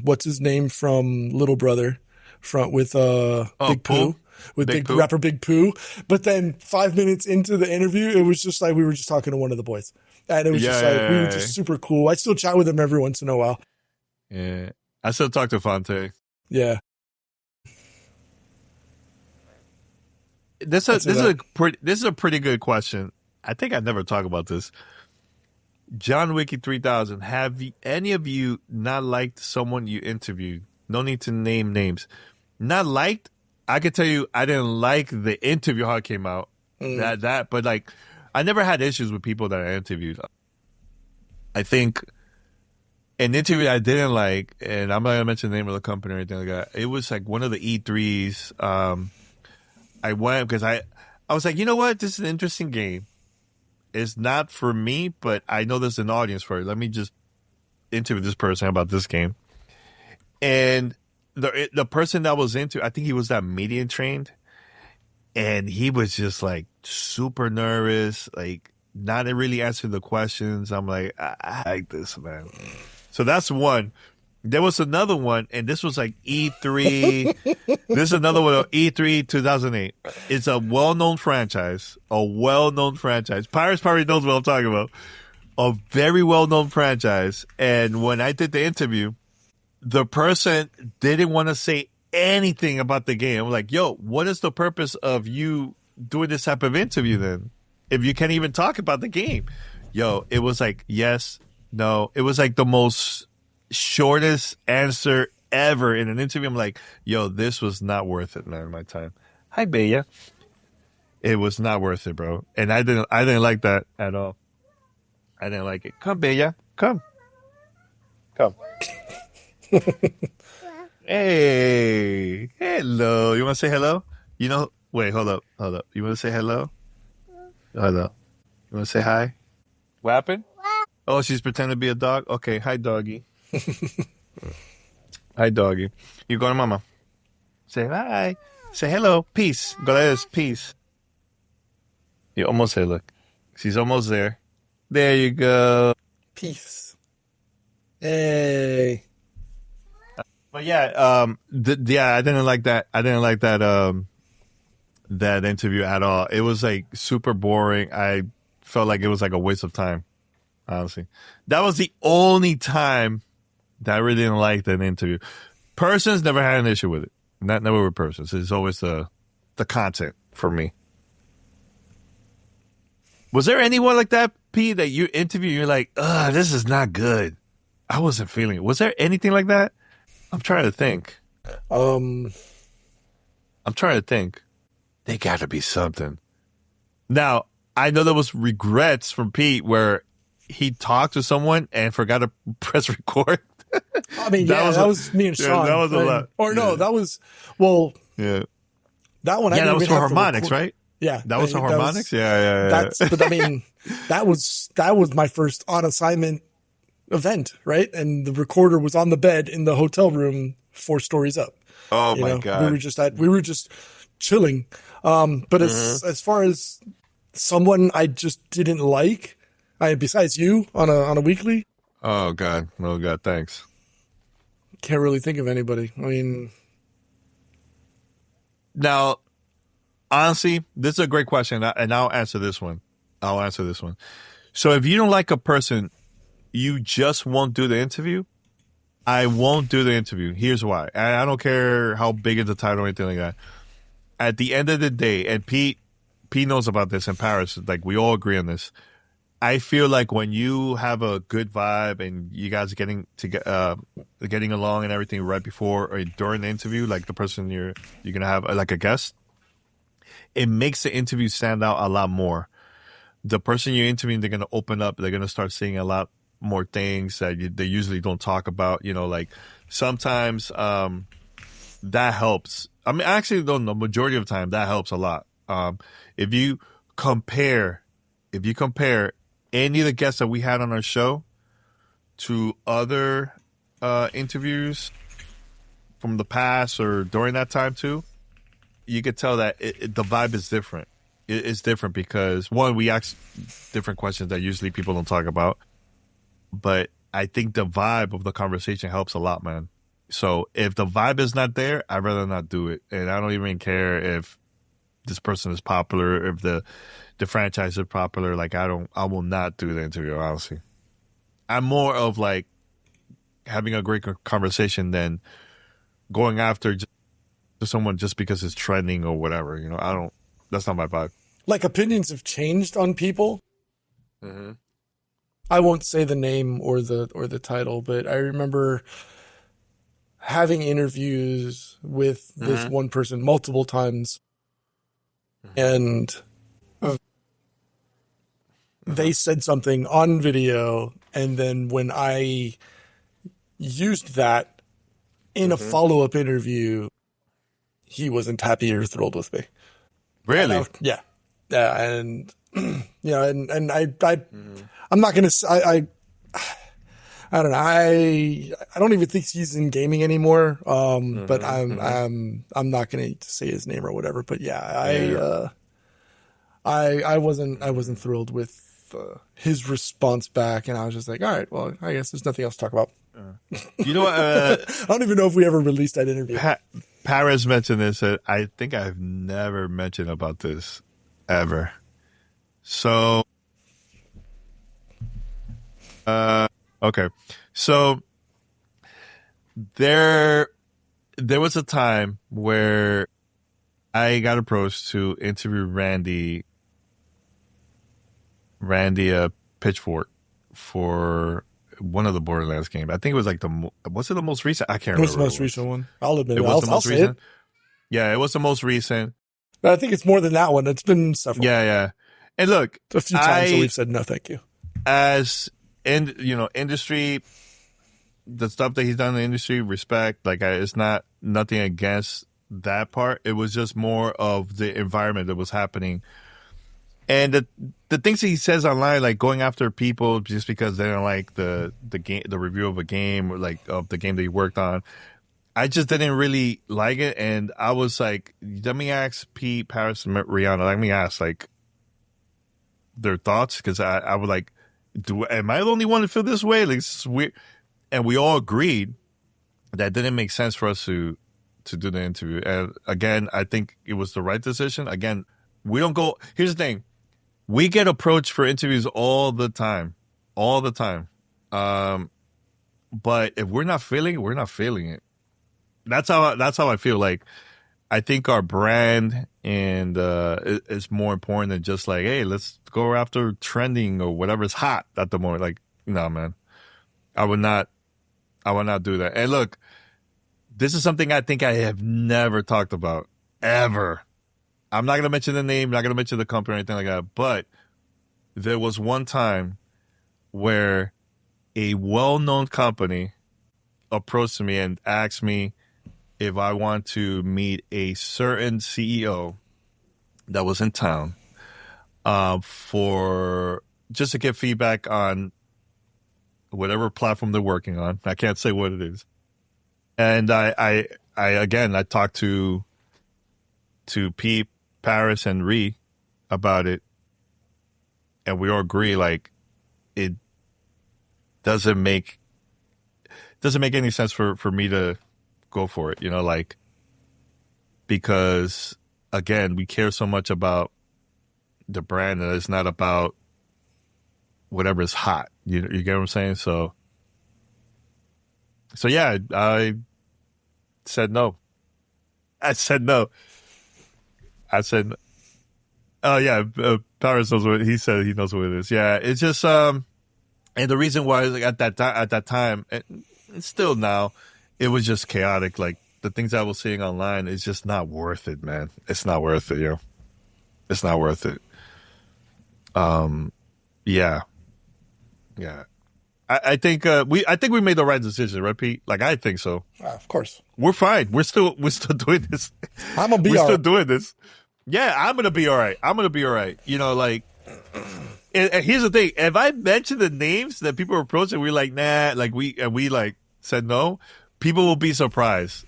what's his name from Little Brother, with Big Pooh, with Big Pooh. Rapper Big Pooh. But then 5 minutes into the interview, it was just like we were just talking to one of the boys, and it was we were just super cool. I still chat with him every once in a while. Yeah, I still talk to Fonte. Yeah. This is a pretty good question. I think I never talk about this. John Wiki 3000. Have any of you not liked someone you interviewed? No need to name names. Not liked. I can tell you, I didn't like the interview how it came out. But like, I never had issues with people that I interviewed. I think an interview I didn't like, and I'm not gonna mention the name of the company or anything like that. It was like one of the E3s. I went because I was like, you know what? This is an interesting game. It's not for me, but I know there's an audience for it. Let me just interview this person about this game. And the person that was into, I think he was that media trained, and he was just like super nervous, like not really answering the questions. I'm like, I like this, man. So that's one. There was another one, and this was like E3. This is another one, E3 2008. It's a well-known franchise. Pirates probably knows what I'm talking about. A very well-known franchise. And when I did the interview, the person didn't want to say anything about the game. I'm like, yo, what is the purpose of you doing this type of interview then? If you can't even talk about the game. Yo, it was like, yes, no. It was like the most shortest answer ever in an interview. I'm like, yo, this was not worth it, man, my time. Hi, Bella. It was not worth it, bro. And I didn't like that at all. I didn't like it. Come, Bella. Come. Hey. Hello. You want to say hello? Wait, hold up. You want to say hello? Hello. You want to say hi? What happened? Oh, she's pretending to be a dog? Okay. Hi, doggy. Hi, doggy. You go to mama. Say hi. Say hello. Peace. Go like this. Peace. You almost there. Look. She's almost there. There you go. Peace. Hey. But yeah, I didn't like that. I didn't like that that interview at all. It was like super boring. I felt like it was like a waste of time, honestly. That was the only time that I really didn't like that interview. Persons never had an issue with it. Never with persons. It's always the content. for me. Was there anyone like that, Pete, that you interview? You're like, this is not good. I wasn't feeling it. Was there anything like that? I'm trying to think. They got to be something. Now, I know there was regrets from Pete where he talked to someone and forgot to press record. I mean, that was me and Sean. That was a lot. Or no, that was, yeah. That one, that was for Harmonics, right? Yeah. That was for Harmonics? Yeah. But I mean, that was my first on assignment event, right? And the recorder was on the bed in the hotel room 4 stories up. Oh my God. We were just chilling. But as far as someone I just didn't like, besides you on a weekly. Oh God, thanks. Can't really think of anybody. I mean, now, honestly, this is a great question, and I'll answer this one. So if you don't like a person, you just won't do the interview. I won't do the interview. Here's why. And I don't care how big is the title or anything like that. At the end of the day, and Pete knows about this in Paris, like we all agree on this. I feel like when you have a good vibe and you guys are getting along and everything right before or during the interview, like the person you're gonna have like a guest, it makes the interview stand out a lot more. The person you're interviewing, they're gonna open up. They're gonna start saying a lot more things that they usually don't talk about. Like sometimes that helps. I mean, actually, the majority of the time that helps a lot. If you compare any of the guests that we had on our show to other interviews from the past or during that time too, you could tell that the vibe is different. It's different because, one, we ask different questions that usually people don't talk about. But I think the vibe of the conversation helps a lot, man. So if the vibe is not there, I'd rather not do it. And I don't even care if this person is popular, if the franchise is popular. Like I will not do the interview, honestly. I'm more of like having a great conversation than going after someone just because it's trending or whatever. That's not my vibe. Like opinions have changed on people. Mm-hmm. I won't say the name or the title, but I remember having interviews with this one person multiple times, and they said something on video, and then when I used that in a follow-up interview, he wasn't happy or thrilled with me. Really? Yeah, and and I'm not gonna. I don't know. I don't even think he's in gaming anymore. But I'm not gonna say his name or whatever. But yeah, I wasn't thrilled with his response back, and I was just like, all right, well, I guess there's nothing else to talk about. You know what? I don't even know if we ever released that interview. Paris mentioned this. I think I've never mentioned about this ever. So, okay. So there was a time where I got approached to interview Randy Pitchfork for one of the Borderlands games. I think it was like was it the most recent? I can't remember. It was the most recent one. I'll admit it. Was the most recent. It. Yeah, it was the most recent. But I think it's more than that one. It's been several. Yeah. And look, a few times that we've said no, thank you. As industry, the stuff that he's done in the industry, respect. Like it's nothing against that part. It was just more of the environment that was happening. And the things that he says online, like going after people just because they don't like the game, the review of a game, or like of the game that he worked on, I just didn't really like it. And I was like, let me ask Pete, Paris, and Rihanna. Let me ask like their thoughts, because I would like, am I the only one to feel this way? Like it's weird. And we all agreed that it didn't make sense for us to do the interview. And again, I think it was the right decision. Again, we don't go. Here's the thing. We get approached for interviews all the time. But if we're not feeling it, we're not feeling it. That's how I feel. Like, I think our brand and it's more important than just like, hey, let's go after trending or whatever's hot at the moment. Like, no, man, I would not do that. And look, this is something I think I have never talked about ever. I'm not gonna mention the name, not gonna mention the company or anything like that, but there was one time where a well-known company approached me and asked me if I want to meet a certain CEO that was in town for just to get feedback on whatever platform they're working on. I can't say what it is. And I talked to Pete, Paris, and Ree about it, and we all agree like it doesn't make any sense for me to go for it, like, because again, we care so much about the brand and it's not about whatever is hot. You get what I'm saying? So yeah, I said no. Oh yeah, Paris knows what he said. He knows what it is. Yeah, it's just and the reason why, like, at that time, and still now, it was just chaotic. Like, the things I was seeing online, it's just not worth it, man. It's not worth it, It's not worth it. Yeah. I think we made the right decision, right, Pete? Like, I think so. Of course, we're fine. We're still doing this. I'm gonna be. We're still doing this. Yeah, I'm gonna be all right. Like. And here's the thing: if I mention the names that people are approaching, we're like, nah, like we like said no, people will be surprised.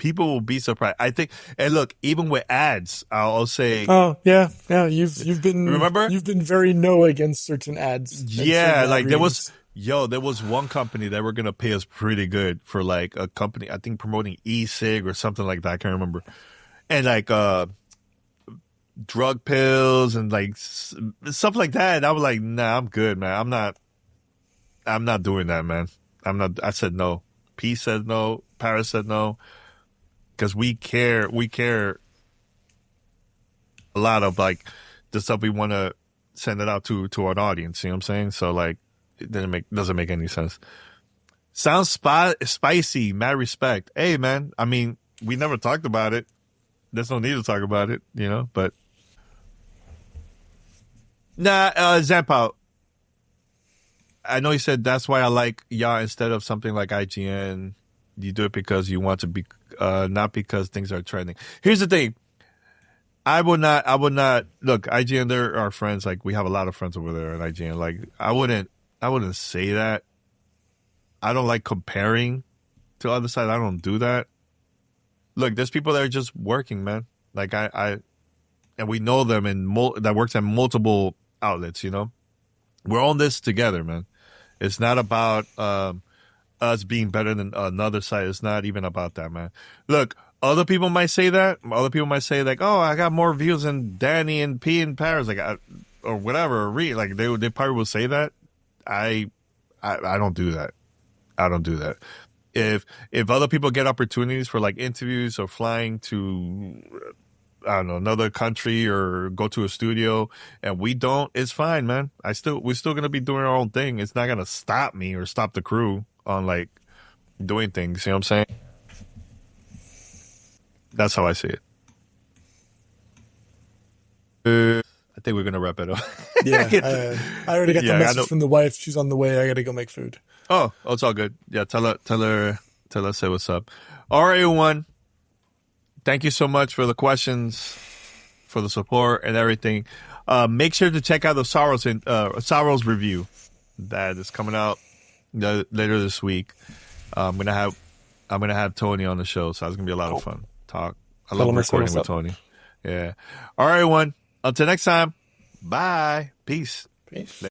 I think, and look, even with ads, I'll say, oh yeah, you've been, remember, you've been very no against certain ads. Yeah, like there was one company that were gonna pay us pretty good for like a company, I think promoting e-cig or something like that. I can't remember, and like drug pills and like stuff like that. And I was like, nah, I'm good, man. I'm not doing that, man. I said no. P said no. Paris said no. Because we care a lot of like the stuff we want to send it out to our audience. You know what I'm saying? So like, it doesn't make any sense. Sounds spicy. Mad respect. Hey, man. I mean, we never talked about it. There's no need to talk about it, but. Nah, Zampao. I know you said that's why I like y'all instead of something like IGN. You do it because you want to be, not because things are trending. Here's the thing. I would not look, IGN, they're our friends. Like, we have a lot of friends over there at IGN. Like, I wouldn't say that. I don't like comparing to other side. I don't do that. Look, there's people that are just working, man. Like, and we know them that works at multiple outlets, We're on this together, man. It's not about us being better than another side. It's not even about that, man. Look, other people might say that. Other people might say like, "Oh, I got more views than Danny and P in Paris," like, or whatever. Or like they probably will say that. I don't do that. I don't do that. If other people get opportunities for like interviews or flying to, I don't know, another country or go to a studio and we don't, it's fine, man. We're still going to be doing our own thing. It's not going to stop me or stop the crew on like doing things. You know what I'm saying? That's how I see it. I think we're going to wrap it up. Yeah. I already got the message from the wife. She's on the way. I got to go make food. Oh, it's all good. Yeah. Tell her, say what's up. All right, everyone. Thank you so much for the questions, for the support and everything. Make sure to check out the Saros review that is coming out later this week. I'm gonna have Tony on the show, so it's gonna be a lot of fun. I love recording with Tony. Yeah. All right, everyone. Until next time. Bye. Peace.